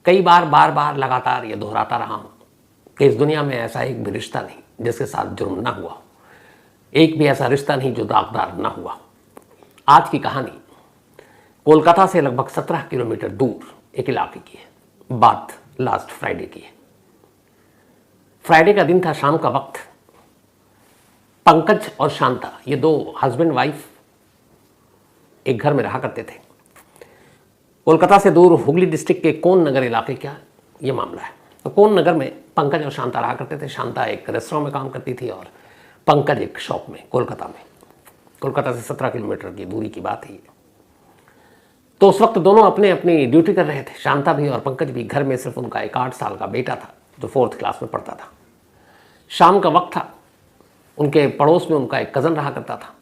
कई बार बार बार लगातार ये दोहराता रहा हूँ कि इस दुनिया में ऐसा एक भी रिश्ता नहीं जिसके साथ जुर्म ना हुआ, एक भी ऐसा रिश्ता नहीं जो दागदार ना हुआ। आज की कहानी कोलकाता से लगभग 17 किलोमीटर दूर एक इलाके की है। बात लास्ट फ्राइडे की है। फ्राइडे का दिन था, शाम का वक्त। पंकज और शांता, ये दो हस्बैंड वाइफ एक घर में रहा करते थे। कोलकाता से दूर हुगली डिस्ट्रिक्ट के कोन नगर इलाके का ये मामला है। तो कोन नगर में पंकज और शांता रहा करते थे। शांता एक रेस्टोरेंट में काम करती थी और पंकज एक शॉप में, कोलकाता में। कोलकाता से 17 किलोमीटर की दूरी की बात है। तो उस वक्त दोनों अपने अपनी ड्यूटी कर रहे थे, शांता भी और पंकज भी। घर में सिर्फ उनका एक 8 साल का बेटा था जो 4th क्लास में पढ़ता था। शाम का वक्त था। उनके पड़ोस में उनका एक कज़न रहा करता था।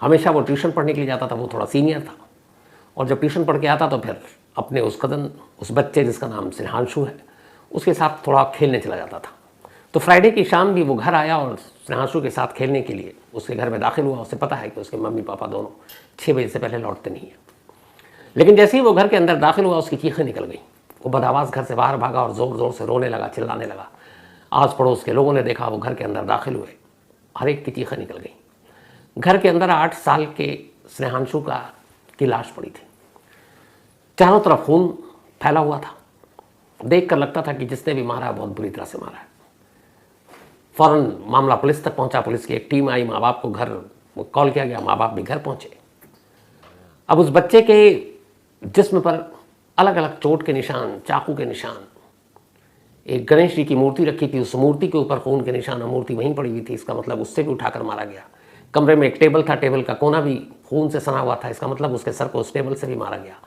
हमेशा वो ट्यूशन पढ़ने के लिए जाता था। वो थोड़ा सीनियर था और जब ट्यूशन पढ़ के आता तो फिर अपने उस कज़न, उस बच्चे जिसका नाम स्नेहांशु है, उसके साथ थोड़ा खेलने चला जाता था। तो फ्राइडे की शाम भी वो घर आया और स्नेहांशु के साथ खेलने के लिए उसके घर में दाखिल हुआ। उसे पता है कि उसके मम्मी पापा दोनों 6 बजे से पहले लौटते नहीं हैं। लेकिन जैसे ही वो घर के अंदर दाखिल हुआ उसकी चीखें निकल गई। वो बदआवाज़ घर से बाहर भागा और ज़ोर ज़ोर से रोने लगा, चिल्लाने लगा। आस पड़ोस के लोगों ने देखा, वो घर के अंदर दाखिल हुए, हर एक की चीखें निकल गई। घर के अंदर 8 साल के स्नेहांशु की लाश पड़ी थी। चारों तरफ खून फैला हुआ था। देख कर लगता था कि जिसने भी मारा है बहुत बुरी तरह से मारा है। फौरन मामला पुलिस तक पहुंचा। पुलिस की एक टीम आई। माँ बाप को घर कॉल किया गया। माँ बाप भी घर पहुंचे। अब उस बच्चे के जिस्म पर अलग अलग चोट के निशान, चाकू के निशान। एक गणेश जी की मूर्ति रखी थी, उस मूर्ति के ऊपर खून के निशान। मूर्ति वहीं पड़ी हुई थी, इसका मतलब उससे भी उठाकर मारा गया। कमरे में एक टेबल था, टेबल का कोना भी खून से सना हुआ था, इसका मतलब उसके सर को उस टेबल से भी मारा गया।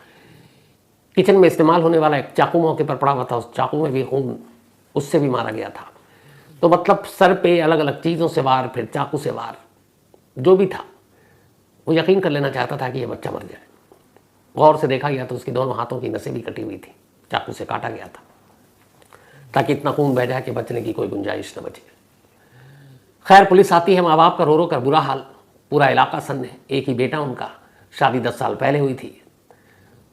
किचन में इस्तेमाल होने वाला एक चाकू मौके पर पड़ा हुआ था, उस चाकू में भी खून, उससे भी मारा गया था। तो मतलब सर पे अलग अलग चीज़ों से वार, फिर चाकू से वार, जो भी था वो यकीन कर लेना चाहता था कि ये बच्चा मर जाए। गौर से देखा गया तो उसकी दोनों हाथों की नसें भी कटी हुई थी, चाकू से काटा गया था ताकि इतना खून बह जाए कि बचने की कोई गुंजाइश न बचे। खैर पुलिस आती है। माँ बाप का रो रो कर बुरा हाल, पूरा इलाका सन्ने। एक ही बेटा उनका, शादी 10 साल पहले हुई थी।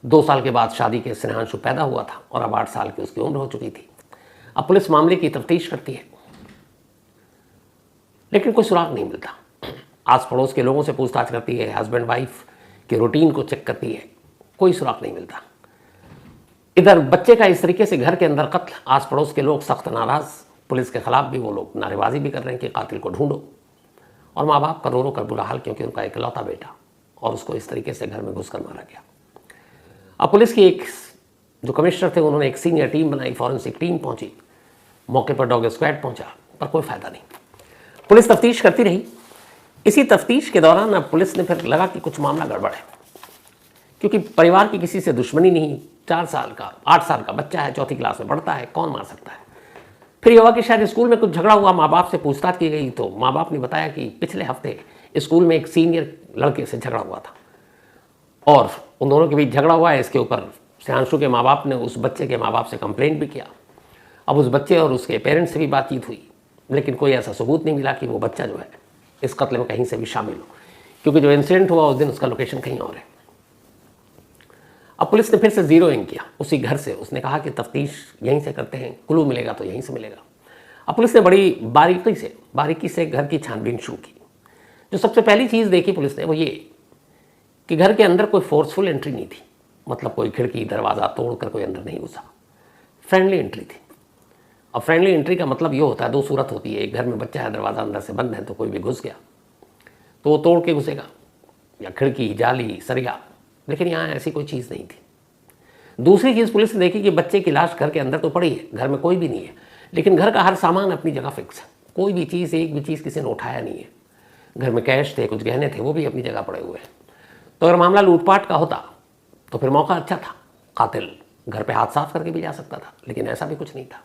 2 साल के बाद शादी के स्नेहांशु पैदा हुआ था और अब 8 साल की उसकी उम्र हो चुकी थी। अब पुलिस मामले की तफ्तीश करती है लेकिन कोई सुराग नहीं मिलता। आस पड़ोस के लोगों से पूछताछ करती है, हस्बैंड वाइफ के रूटीन को चेक करती है, कोई सुराग नहीं मिलता। इधर बच्चे का इस तरीके से घर के अंदर कत्ल, आस पड़ोस के लोग सख्त नाराज। पुलिस के खिलाफ भी वो लोग नारेबाजी भी कर रहे हैं कि कातिल को ढूंढो। और माँ बाप का रो रो कर बुरा हाल, क्योंकि उनका इकलौता बेटा और उसको इस तरीके से घर में घुसकर मारा गया। अब पुलिस की एक जो कमिश्नर थे उन्होंने एक सीनियर टीम बनाई, फॉरेंसिक टीम पहुंची, मौके पर डॉग स्क्वाड पहुंचा, पर कोई फायदा नहीं। पुलिस तफ्तीश करती रही। इसी तफ्तीश के दौरान अब पुलिस ने फिर लगा कि कुछ मामला गड़बड़ है, क्योंकि परिवार की किसी से दुश्मनी नहीं। 8 साल का बच्चा है, 4th क्लास में पढ़ता है, कौन मार सकता है। फिर ये हुआ कि शायद स्कूल में कुछ झगड़ा हुआ। माँ बाप से पूछताछ की गई तो माँ बाप ने बताया कि पिछले हफ्ते स्कूल में एक सीनियर लड़के से झगड़ा हुआ था और उन दोनों के बीच झगड़ा हुआ है। इसके ऊपर स्नेहांशु के माँ बाप ने उस बच्चे के माँ बाप से कंप्लेंट भी किया। अब उस बच्चे और उसके पेरेंट्स से भी बातचीत हुई, लेकिन कोई ऐसा सबूत नहीं मिला कि वो बच्चा जो है इस कत्ल में कहीं से भी शामिल हो, क्योंकि जो इंसिडेंट हुआ उस दिन उसका लोकेशन कहीं और है। अब पुलिस ने फिर से ज़ीरोइंग किया उसी घर से। उसने कहा कि तफ्तीश यहीं से करते हैं, क्लू मिलेगा तो यहीं से मिलेगा। अब पुलिस ने बड़ी बारीकी से घर की छानबीन शुरू की। जो सबसे पहली चीज़ देखी पुलिस ने वो ये कि घर के अंदर कोई फोर्सफुल एंट्री नहीं थी। मतलब कोई खिड़की दरवाज़ा तोड़कर कोई अंदर नहीं घुसा, फ्रेंडली एंट्री थी। अब फ्रेंडली एंट्री का मतलब ये होता है, 2 सूरत होती है। एक घर में बच्चा है, दरवाज़ा अंदर से बंद है, तो कोई भी घुस गया तो वो तोड़ के घुसेगा, या खिड़की, जाली, सरिया। लेकिन यहाँ ऐसी कोई चीज़ नहीं थी। दूसरी चीज़ पुलिस ने देखी कि बच्चे की लाश घर के अंदर तो पड़ी है, घर में कोई भी नहीं है, लेकिन घर का हर सामान अपनी जगह फिक्स है। कोई भी चीज़, एक भी चीज़ किसी ने उठाया नहीं है। घर में कैश थे, कुछ गहने थे, वो भी अपनी जगह पड़े हुए हैं। तो अगर मामला लूटपाट का होता तो फिर मौका अच्छा था, कातिल घर पे हाथ साफ करके भी जा सकता था, लेकिन ऐसा भी कुछ नहीं था।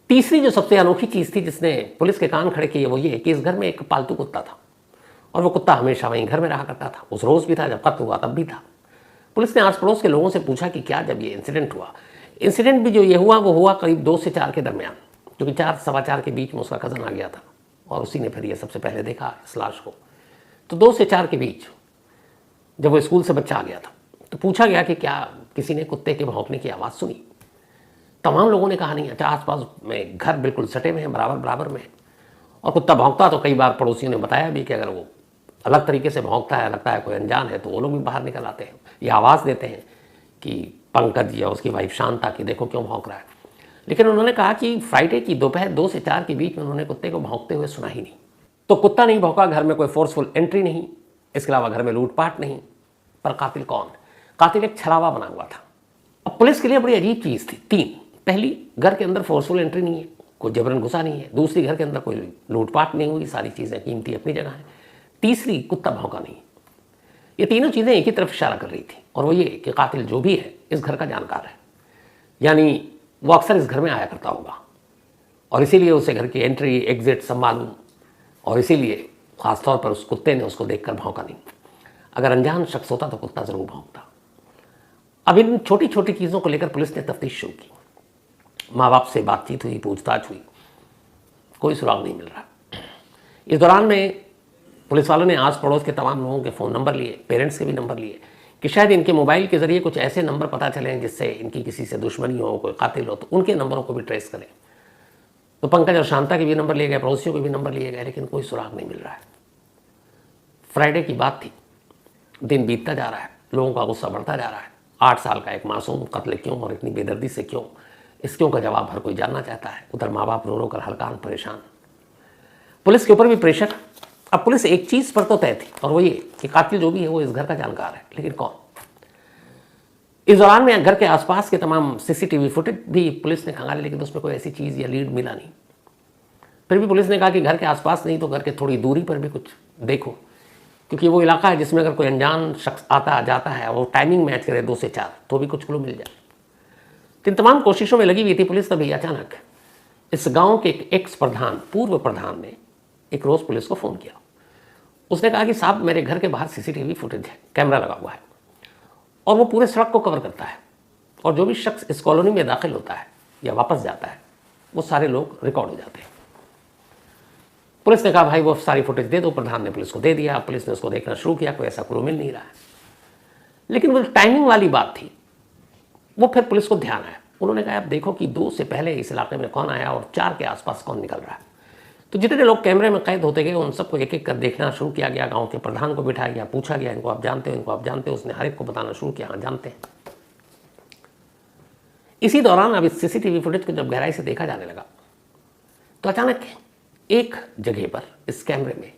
तीसरी जो सबसे अनोखी चीज़ थी जिसने पुलिस के कान खड़े किए वो ये कि इस घर में एक पालतू कुत्ता था और वो कुत्ता हमेशा वहीं घर में रहा करता था। उस रोज़ भी था, जब कत्ल हुआ तब भी था। पुलिस ने आस पड़ोस के लोगों से पूछा कि क्या जब ये इंसिडेंट हुआ, इंसिडेंट भी जो ये हुआ वो हुआ करीब 2 से 4 के दरमियान, क्योंकि 4 सवा 4 के बीच में उसका कज़न आ गया था और उसी ने फिर ये सबसे पहले देखा इस लाश को। तो 2 से 4 के बीच जब वो स्कूल से बच्चा आ गया था तो पूछा गया कि क्या किसी ने कुत्ते के भौंकने की आवाज़ सुनी। तमाम लोगों ने कहा नहीं, अच्छा आसपास में घर बिल्कुल सटे हुए हैं, बराबर बराबर में, और कुत्ता भौंकता तो कई बार पड़ोसियों ने बताया भी कि अगर वो अलग तरीके से भौंकता है, लगता है कोई अनजान है, तो वो लोग भी बाहर निकल आते हैं, ये आवाज़ देते हैं कि पंकज या उसकी वाइफ शांता की देखो क्यों भौंक रहा है। लेकिन उन्होंने कहा कि फ्राइडे की दोपहर 2 से 4 के बीच में उन्होंने कुत्ते को भौंकते हुए सुना ही नहीं। तो कुत्ता नहीं भौंका, घर में कोई फोर्सफुल एंट्री नहीं, इसके अलावा घर में लूटपाट नहीं, पर कातिल कौन? कातिल एक छलावा बना हुआ था। अब पुलिस के लिए बड़ी अजीब चीज़ थी। 3, पहली, घर के अंदर फोर्सफुल एंट्री नहीं है, कोई जबरन घुसा नहीं है। दूसरी, घर के अंदर कोई लूटपाट नहीं हुई, सारी चीज़ें कीमती अपनी जगह है। तीसरी, कुत्ता भौंका नहीं। ये तीनों चीज़ें एक ही तरफ इशारा कर रही थी, और वो ये कि कातिल जो भी है इस घर का जानकार है, यानी वो अक्सर इस घर में आया करता होगा, और इसीलिए उसे घर की एंट्री एग्जिट सब मालूम, और इसीलिए ख़ासतौर पर उस कुत्ते ने उसको देखकर भौंका नहीं। अगर अनजान शख्स होता तो कुत्ता ज़रूर भौंकता। अब इन छोटी छोटी चीज़ों को लेकर पुलिस ने तफ्तीश शुरू की। माँ बाप से बातचीत हुई, पूछताछ हुई, कोई सुराग नहीं मिल रहा। इस दौरान में पुलिस वालों ने आस पड़ोस के तमाम लोगों के फ़ोन नंबर लिए, पेरेंट्स के भी नंबर लिए कि शायद इनके मोबाइल के ज़रिए कुछ ऐसे नंबर पता चलें जिससे इनकी किसी से दुश्मनी हो, कोई कातिल हो, तो उनके नंबरों को भी ट्रेस करें। तो पंकज और शांता के भी नंबर लिए गए, पड़ोसियों के भी नंबर लिए गए, लेकिन कोई सुराग नहीं मिल रहा है। फ्राइडे की बात थी, दिन बीतता जा रहा है, लोगों का गुस्सा बढ़ता जा रहा है। 8 साल का एक मासूम कत्ल क्यों, और इतनी बेदर्दी से क्यों, इस क्यों का जवाब हर कोई जानना चाहता है। उधर माँ बाप रो रो कर हलकान परेशान, पुलिस के ऊपर भी प्रेशर। अब पुलिस एक चीज़ पर तो तय थी, और वो ये कि कातिल जो भी है वो इस घर का जानकार है, लेकिन कौन? इस दौरान में घर के आसपास के तमाम सीसीटीवी फुटेज भी पुलिस ने खंगाले, लेकिन उसमें कोई ऐसी चीज़ या लीड मिला नहीं। फिर भी पुलिस ने कहा कि घर के आसपास नहीं तो घर के थोड़ी दूरी पर भी कुछ देखो, क्योंकि वो इलाका है जिसमें अगर कोई अनजान शख्स आता जाता है, वो टाइमिंग मैच करे 2 से 4, तो भी कुछ क्लू मिल जाए। तो इन तमाम कोशिशों में लगी हुई थी पुलिस, तभी अचानक इस गांव के एक एक्स प्रधान, पूर्व प्रधान ने एक रोज़ पुलिस को फ़ोन किया। उसने कहा कि साहब मेरे घर के बाहर सीसीटीवी फुटेज है, कैमरा लगा हुआ है, और वो पूरे सड़क को कवर करता है, और जो भी शख्स इस कॉलोनी में दाखिल होता है या वापस जाता है वो सारे लोग रिकॉर्ड हो जाते हैं। पुलिस ने कहा भाई वो सारी फुटेज दे दो। प्रधान ने पुलिस को दे दिया। पुलिस ने उसको देखना शुरू किया, कोई ऐसा क्लू मिल नहीं रहा है। लेकिन वो टाइमिंग वाली बात थी, वो फिर पुलिस को ध्यान आया। उन्होंने कहा आप देखो कि 2 से पहले इस इलाके में कौन आया और 4 के आसपास कौन निकल रहा है। तो जितने लोग कैमरे में कैद होते गए उन सबको एक एक कर देखना शुरू किया गया। गांव के प्रधान को बिठाया गया, पूछा गया इनको आप जानते हो, इनको आप जानते हो। उसने हर एक को बताना शुरू किया, हाँ जानते हैं। इसी दौरान अब इस सीसीटीवी फुटेज को जब गहराई से देखा जाने लगा तो अचानक एक जगह पर इस कैमरे में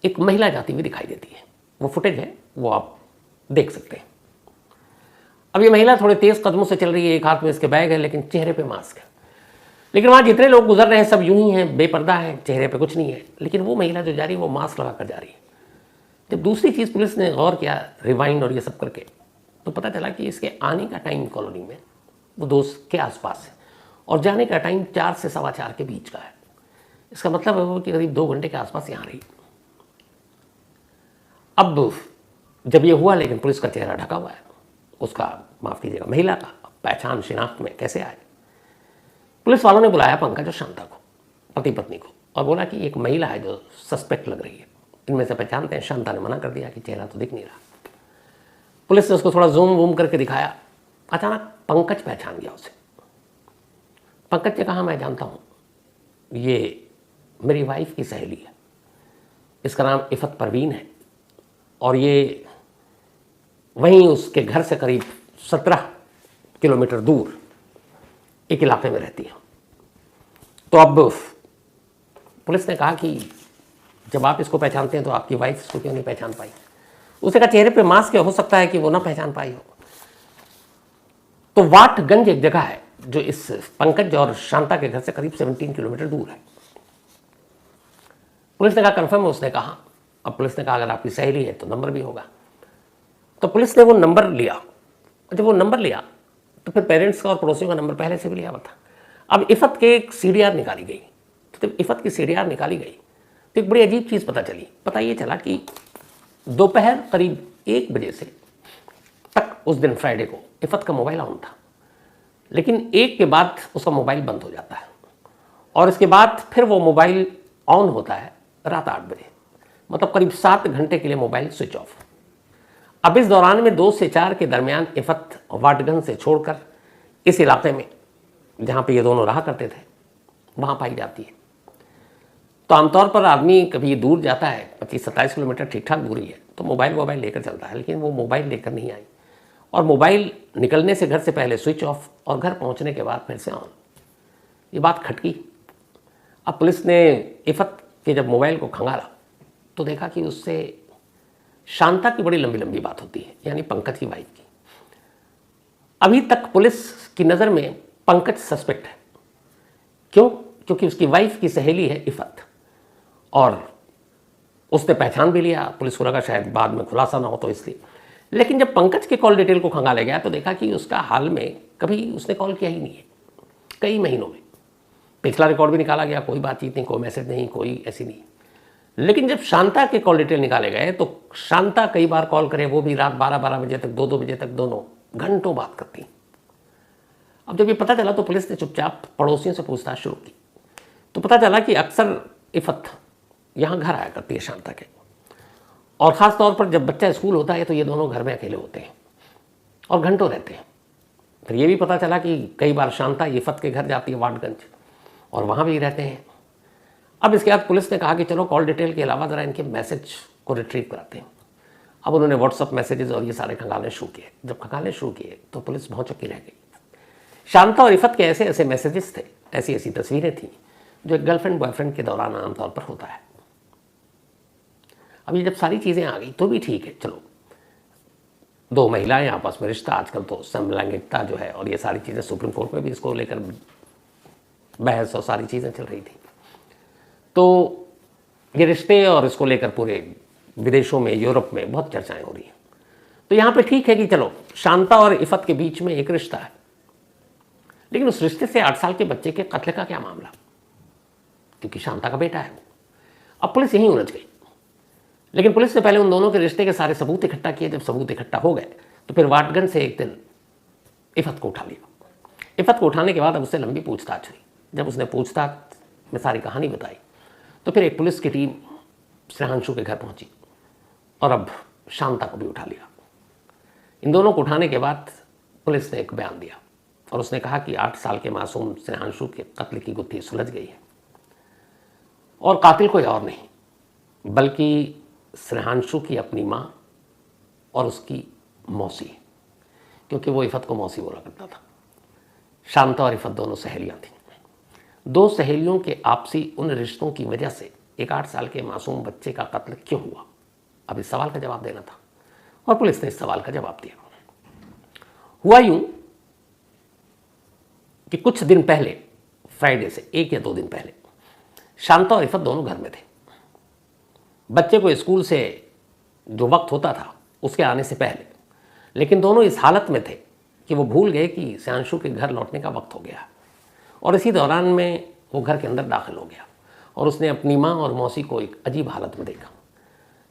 एक महिला जाती हुई दिखाई देती है। वो फुटेज है, वो आप देख सकते हैं। अब ये महिला थोड़े तेज कदमों से चल रही है, एक हाथ में इसके बैग है, लेकिन चेहरे पे मास्क है। लेकिन वहाँ जितने लोग गुजर रहे हैं सब यूं ही हैं, बेपर्दा है, चेहरे पे कुछ नहीं है। लेकिन वो महिला जो जा रही है वो मास्क लगा कर जा रही है। जब दूसरी चीज़ पुलिस ने गौर किया, रिवाइंड और ये सब करके, तो पता चला कि इसके आने का टाइम कॉलोनी में वो 2 के आसपास है और जाने का टाइम 4 से 4:15 के बीच का है। इसका मतलब है वो कि करीब 2 घंटे के आसपास यहाँ रही। अब जब ये हुआ, लेकिन पुलिस का चेहरा ढका हुआ है, उसका माफ़ कीजिएगा महिला का पहचान शिनाख्त में कैसे आए। पुलिस वालों ने बुलाया पंकज और शांता को, पति पत्नी को, और बोला कि एक महिला है जो सस्पेक्ट लग रही है, इनमें से पहचानते हैं। शांता ने मना कर दिया कि चेहरा तो दिख नहीं रहा। पुलिस ने उसको थोड़ा जूम वूम करके दिखाया। अचानक पंकज पहचान गया उसे। पंकज ने कहा मैं जानता हूँ, ये मेरी वाइफ की सहेली है, इसका नाम इफ़त परवीन है, और ये वहीं उसके घर से करीब 17 किलोमीटर दूर एक इलाके में रहती है। तो अब पुलिस ने कहा कि जब आप इसको पहचानते हैं तो आपकी वाइफ इसको क्यों नहीं पहचान पाई। उसने कहा चेहरे पे मास्क है, हो सकता है कि वो ना पहचान पाई हो। तो वाटगंज एक जगह है जो इस पंकज और शांता के घर से करीब 17 किलोमीटर दूर है। पुलिस ने कहा कंफर्म है। उसने कहा, अब पुलिस ने कहा अगर आपकी सहेली है तो नंबर भी होगा। तो पुलिस ने वो नंबर लिया। जब वो नंबर लिया तो फिर पेरेंट्स का और पड़ोसियों का नंबर पहले से भी लिया हुआ था। अब इफ़त के एक CDR निकाली गई। तो जब इफ़त की CDR निकाली गई तो एक बड़ी अजीब चीज़ पता चली। पता ये चला कि दोपहर करीब 1 बजे से तक उस दिन फ्राइडे को इफ़त का मोबाइल ऑन था, लेकिन 1 के बाद उसका मोबाइल बंद हो जाता है, और इसके बाद फिर वो मोबाइल ऑन होता है रात 8 बजे, मतलब करीब 7 घंटे के लिए मोबाइल स्विच ऑफ। अब इस दौरान में 2 से 4 के दरमियान इफ़त वाटगंज से छोड़कर इस इलाके में जहाँ पे ये दोनों रहा करते थे वहाँ पाई जाती है। तो आमतौर पर आदमी कभी दूर जाता है, 25-27 किलोमीटर ठीक ठाक दूरी है, तो मोबाइल लेकर चलता है, लेकिन वो मोबाइल लेकर नहीं आई और मोबाइल निकलने से घर से पहले स्विच ऑफ और घर पहुँचने के बाद फिर से ऑन। ये बात खटकी। अब पुलिस ने इफ़त के जब मोबाइल को खंगाला तो देखा कि उससे शांता की बड़ी लंबी लंबी बात होती है, यानी पंकज की वाइफ की। अभी तक पुलिस की नज़र में पंकज सस्पेक्ट है। क्यों? क्योंकि उसकी वाइफ की सहेली है इफ़त और उसने पहचान भी लिया। पुलिस को लगा शायद बाद में खुलासा ना हो तो इसलिए। लेकिन जब पंकज के कॉल डिटेल को खंगाला गया तो देखा कि उसका हाल में कभी उसने कॉल किया ही नहीं है, कई महीनों में। पिछला रिकॉर्ड भी निकाला गया, कोई बातचीत नहीं, कोई मैसेज नहीं, कोई ऐसी नहीं। लेकिन जब शांता के कॉल डिटेल निकाले गए तो शांता कई बार कॉल करे, वो भी रात 12-12 बजे तक, 2-2 बजे तक, दोनों घंटों बात करती। अब जब ये पता चला तो पुलिस ने चुपचाप पड़ोसियों से पूछताछ शुरू की तो पता चला कि अक्सर इफ़त यहाँ घर आया करती है शांता के, और ख़ास तौर पर जब बच्चा स्कूल होता है तो ये दोनों घर में अकेले होते हैं और घंटों रहते हैं। फिर ये भी पता चला कि कई बार शांता इफ़त के घर जाती है वाटगंज और वहाँ भी रहते हैं। अब इसके बाद पुलिस ने कहा कि चलो कॉल डिटेल के अलावा ज़रा इनके मैसेज को रिट्रीव कराते हैं। अब उन्होंने व्हाट्सअप मैसेजेस और ये सारे खंगालने शुरू किए। जब खंगालने शुरू किए तो पुलिस भौचक्की रह गई। शांता और इफ़त के ऐसे ऐसे मैसेजेस थे, ऐसी ऐसी तस्वीरें थीं जो एक गर्लफ्रेंड बॉयफ्रेंड के दौरान आमतौर पर होता है। अब ये जब सारी चीज़ें आ गई तो भी ठीक है, चलो 2 महिलाएं आपस में रिश्ता, आजकल तो समलैंगिकता जो है और ये सारी चीज़ें सुप्रीम कोर्ट में भी इसको लेकर बहस और सारी चीज़ें चल रही थी। तो ये रिश्ते और इसको लेकर पूरे विदेशों में, यूरोप में बहुत चर्चाएं हो रही हैं। तो यहाँ पे ठीक है कि चलो शांता और इफ़त के बीच में एक रिश्ता है, लेकिन उस रिश्ते से 8 साल के बच्चे के कत्ल का क्या मामला? क्योंकि शांता का बेटा है वो। अब पुलिस यहीं उलझ गई। लेकिन पुलिस ने पहले उन दोनों के रिश्ते के सारे सबूत इकट्ठा किए। जब सबूत इकट्ठा हो गए तो फिर वाटगंज से एक दिन इफ़त को उठा लिया। इफ़त को उठाने के बाद अब उससे लंबी पूछताछ हुई। जब उसने पूछताछ में सारी कहानी बताई तो फिर एक पुलिस की टीम श्रेयांशु के घर पहुंची और अब शांता को भी उठा लिया। इन दोनों को उठाने के बाद पुलिस ने एक बयान दिया और उसने कहा कि 8 साल के मासूम श्रेयांशु के कत्ल की गुत्थी सुलझ गई है और कातिल कोई और नहीं बल्कि श्रेयांशु की अपनी माँ और उसकी मौसी, क्योंकि वो इफ़त को मौसी बोला करता था। शांता और इफ़त दोनों सहेलियाँ थीं। 2 सहेलियों के आपसी उन रिश्तों की वजह से एक 8 साल के मासूम बच्चे का कत्ल क्यों हुआ? अब इस सवाल का जवाब देना था और पुलिस ने इस सवाल का जवाब दिया। हुआ यूं कि कुछ दिन पहले, फ्राइडे से 1 या 2 दिन पहले, शांता और इफ़त दोनों घर में थे। बच्चे को स्कूल से जो वक्त होता था उसके आने से पहले, लेकिन दोनों इस हालत में थे कि वो भूल गए कि श्रेयांशु के घर लौटने का वक्त हो गया और इसी दौरान में वो घर के अंदर दाखिल हो गया और उसने अपनी माँ और मौसी को एक अजीब हालत में देखा।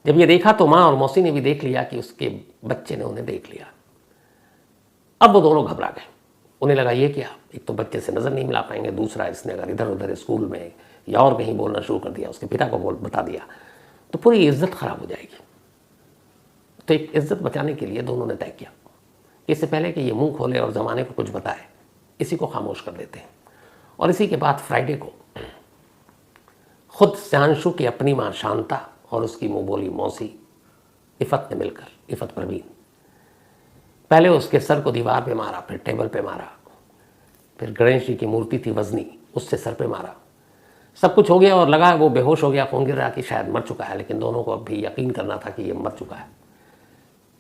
जब ये देखा तो माँ और मौसी ने भी देख लिया कि उसके बच्चे ने उन्हें देख लिया। अब वो दोनों घबरा गए। उन्हें लगा ये क्या, एक तो बच्चे से नज़र नहीं मिला पाएंगे, दूसरा इसने अगर इधर उधर स्कूल में या और कहीं बोलना शुरू कर दिया, उसके पिता को बता दिया तो पूरी इज्जत खराब हो जाएगी। तो एक इज्जत बचाने के लिए दोनों ने तय किया, इससे पहले कि ये मुंह खोले और ज़माने को कुछ बताए, इसी को खामोश कर देते हैं। और इसी के बाद फ्राइडे को खुद श्रेयांशु की अपनी माँ शांता और उसकी मुँह बोली मौसी इफ़त ने मिलकर, इफ़त परवीन, पहले उसके सर को दीवार पे मारा, फिर टेबल पे मारा, फिर गणेश जी की मूर्ति थी वजनी, उससे सर पे मारा। सब कुछ हो गया और लगा वो बेहोश हो गया, खून गिर रहा कि शायद मर चुका है, लेकिन दोनों को अब भी यकीन करना था कि ये मर चुका है।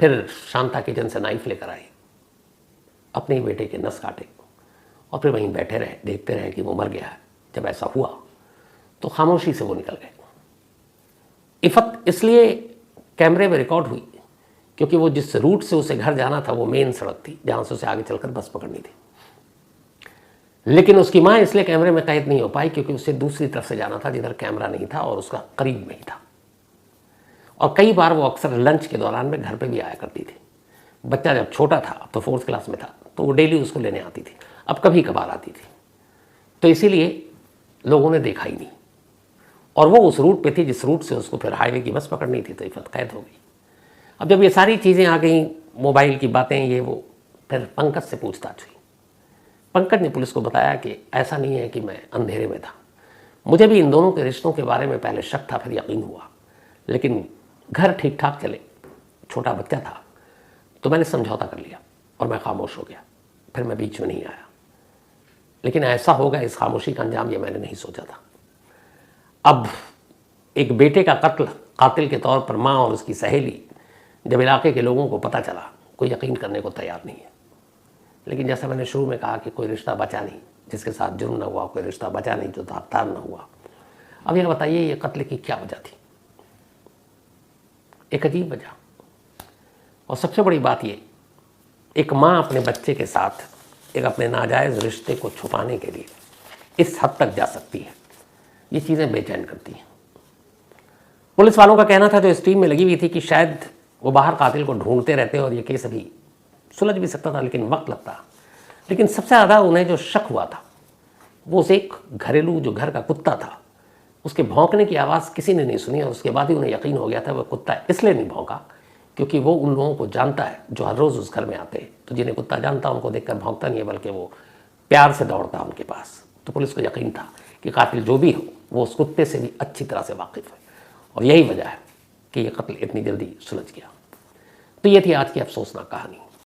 फिर शांता किचन से नाइफ लेकर आई, अपने ही बेटे के नस काटे और फिर वहीं बैठे रहे, देखते रहे कि वो मर गया है। जब ऐसा हुआ तो खामोशी से वो निकल गए। इफ़त इसलिए कैमरे में रिकॉर्ड हुई क्योंकि वो जिस रूट से उसे घर जाना था वो मेन सड़क थी जहाँ से उसे आगे चलकर बस पकड़नी थी। लेकिन उसकी माँ इसलिए कैमरे में कैद नहीं हो पाई क्योंकि उसे दूसरी तरफ से जाना था जिधर कैमरा नहीं था और उसका करीब में ही था। और कई बार वो अक्सर लंच के दौरान में घर पे भी आया करती थी। बच्चा जब छोटा था, अब तो 4th क्लास में था, तो वो डेली उसको लेने आती थी, अब कभी कभार आती थी। तो इसीलिए लोगों ने देखा ही नहीं और वो उस रूट पे थी जिस रूट से उसको फिर हाईवे की बस पकड़नी थी, तो इफ़त कैद हो गई। अब जब ये सारी चीज़ें आ गई, मोबाइल की बातें, ये वो, फिर पंकज से पूछताछ हुई। पंकज ने पुलिस को बताया कि ऐसा नहीं है कि मैं अंधेरे में था, मुझे भी इन दोनों के रिश्तों के बारे में पहले शक था, फिर यकीन हुआ, लेकिन घर ठीक ठाक चले, छोटा बच्चा था, तो मैंने समझौता कर लिया और मैं खामोश हो गया, फिर मैं बीच में नहीं आया। लेकिन ऐसा होगा, इस खामोशी का अंजाम ये मैंने नहीं सोचा था। अब एक बेटे का कत्ल कातिल के तौर पर माँ और उसकी सहेली, जब इलाके के लोगों को पता चला, कोई यकीन करने को तैयार नहीं है। लेकिन जैसा मैंने शुरू में कहा कि कोई रिश्ता बचा नहीं, जिसके साथ जुर्म न हुआ, कोई रिश्ता बचा नहीं जो हकदार न हुआ। अब यह बताइए, ये कत्ल की क्या वजह थी? एक अजीब वजह। और सबसे बड़ी बात ये, एक माँ अपने बच्चे के साथ एक अपने नाजायज़ रिश्ते को छुपाने के लिए इस हद तक जा सकती है, ये चीज़ें बेचैन करती हैं। पुलिस वालों का कहना था, जो इस टीम में लगी हुई थी, कि शायद वो बाहर कातिल को ढूंढते रहते और ये केस अभी सुलझ भी सकता था, लेकिन वक्त लगता। लेकिन सबसे ज़्यादा उन्हें जो शक हुआ था, वो उस एक घरेलू जो घर का कुत्ता था, उसके भौंकने की आवाज़ किसी ने नहीं सुनी, और उसके बाद ही उन्हें यकीन हो गया था वह कुत्ता इसलिए नहीं भौंका क्योंकि वो उन लोगों को जानता है जो हर रोज़ उस घर में आते हैं। तो जिन्हें कुत्ता जानता उनको देखकर भौंकता नहीं है, बल्कि वो प्यार से दौड़ता उनके पास। तो पुलिस को यकीन था कि कातिल जो भी हो, वो उस कुत्ते से भी अच्छी तरह से वाकिफ़ है, और यही वजह है कि ये कत्ल इतनी जल्दी सुलझ गया। तो ये थी आज की अफसोसनाक कहानी।